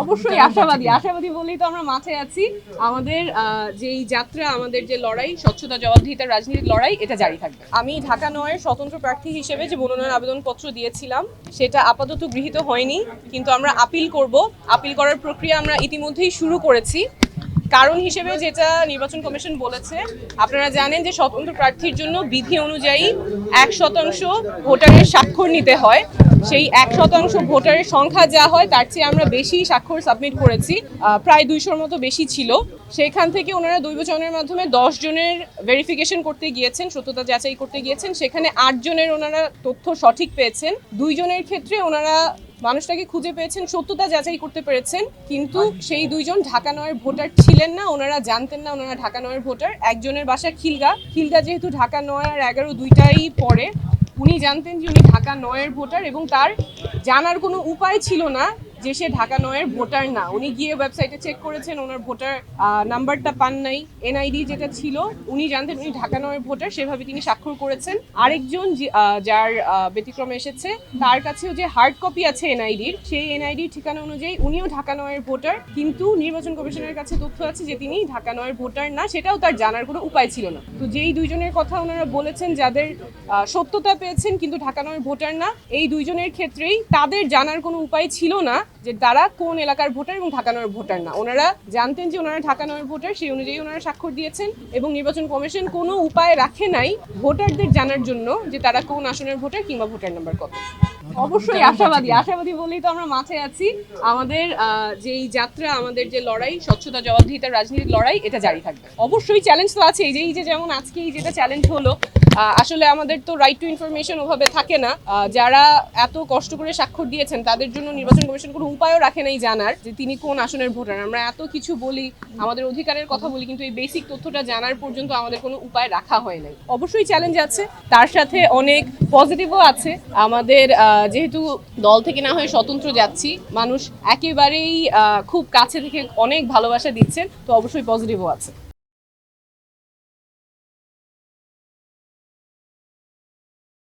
অবশ্যই আশাবাদী বলেই তো আমরা মাঠে আছি। আমাদের যেই যাত্রা, আমাদের যে লড়াই, স্বচ্ছতা জবাবদিহিতার রাজনীতির লড়াই, এটা জারি থাকবে। আমি ঢাকা নয়ের স্বতন্ত্র প্রার্থী হিসেবে যে মনোনয়ন আবেদনপত্র দিয়েছিলাম সেটা আপাতত গৃহীত হয়নি, কিন্তু আমরা আপিল করব। আপিল করার প্রক্রিয়া আমরা ইতিমধ্যেই শুরু করেছি। কারণ হিসেবে যেটা নির্বাচন কমিশন বলেছে, আপনারা জানেন যে স্বতন্ত্র প্রার্থীর জন্য বিধি অনুযায়ী 1% ভোটারের স্বাক্ষর নিতে হয়। সেই 1% ভোটারের সংখ্যা যা হয় তার চেয়ে আমরা বেশি স্বাক্ষর সাবমিট করেছি, প্রায় 200-র মতো বেশি ছিল। সেখান থেকে ওনারা দৈবচয়নের মাধ্যমে 10 জনের ভেরিফিকেশন করতে গিয়েছেন, সত্যতা যাচাই করতে গিয়েছেন। সেখানে 8 জনের ওনারা তথ্য সঠিক পেয়েছেন। 2 জনের ক্ষেত্রে ওনারা মানুষটাকে খুঁজে পেয়েছেন, সত্যতা যাচাই করতে পেরেছেন, কিন্তু সেই 2 জন ঢাকা নয়ের ভোটার ছিলেন না। ওনারা জানতেন না ওনারা ঢাকা নয়ের ভোটার। একজনের বাসা খিলগা যেহেতু ঢাকা 9 আর 11 দুইটাই পড়ে, উনি জানতেন যে উনি ঢাকা নয়ের ভোটার, এবং তার জানার কোনো উপায় ছিল না যে সে ঢাকা নয়ের ভোটার না। উনি গিয়ে ওয়েবসাইটে চেক করেছেন, ওনার ভোটার নাম্বারটা পান নাই। এনআইডি যেটা ছিল, উনি জানতেন উনি ঢাকা নয়ের ভোটার, সেভাবে তিনি স্বাক্ষর করেছেন। আরেকজন যার ব্যতিক্রম এসেছে, তার কাছেও যে হার্ড কপি আছে এনআইডির, সেই এনআইডির ঠিকানা অনুযায়ী উনিও ঢাকা নয়ের ভোটার, কিন্তু নির্বাচন কমিশনের কাছে তথ্য আছে যে তিনি ঢাকা নয়ের ভোটার না, সেটাও তার জানার কোনো উপায় ছিল না। তো যেই 2 জনের কথা ওনারা বলেছেন, যাদের সত্যতা পেয়েছেন কিন্তু ঢাকা নয়ের ভোটার না, এই 2 জনের ক্ষেত্রেই তাদের জানার কোনো উপায় ছিল না যে তারা কোন এলাকার ভোটার এবং ঢাকা নয়ের ভোটার না। ওনারা জানতেন যে ওনারা ঢাকা নয়ের ভোটার, সেই অনুযায়ী ওনারা স্বাক্ষর দিয়েছেন, এবং নির্বাচন কমিশন কোনো উপায় রাখে নাই ভোটারদের জানার জন্য যে তারা কোন আসনের ভোটার কিংবা ভোটার নাম্বার কত। অবশ্যই আশাবাদী বলেই তো আমরা মাঠে আছি। আমাদের যেই যাত্রা, আমাদের যে লড়াই, স্বচ্ছতা জবাবদিহিতার রাজনীতির লড়াই, এটা জারি থাকবে। অবশ্যই চ্যালেঞ্জ তো আছে, এই যে যেমন আজকেই যেটা চ্যালেঞ্জ হলো, আসলে আমাদের তো রাইট টু ইনফরমেশন ওভাবে থাকে না। যারা এত কষ্ট করে স্বাক্ষর দিয়েছেন তাদের জন্য নির্বাচন কমিশন কোনো উপায়ও রাখে নাই জানার যে তিনি কোন আসনের ভোটার। আমরা এত কিছু বলি, আমাদের অধিকারের কথা বলি, কিন্তু এই বেসিক তথ্যটা জানার পর্যন্ত আমাদের কোনো উপায় রাখা হয় নাই। অবশ্যই চ্যালেঞ্জ আছে, তার সাথে অনেক পজিটিভও আছে। আমাদের যেহেতু দল থেকে না হয়ে স্বতন্ত্র যাচ্ছি, মানুষ একেবারেই খুব কাছে থেকে অনেক ভালোবাসা দিচ্ছেন, তো অবশ্যই পজিটিভও আছে।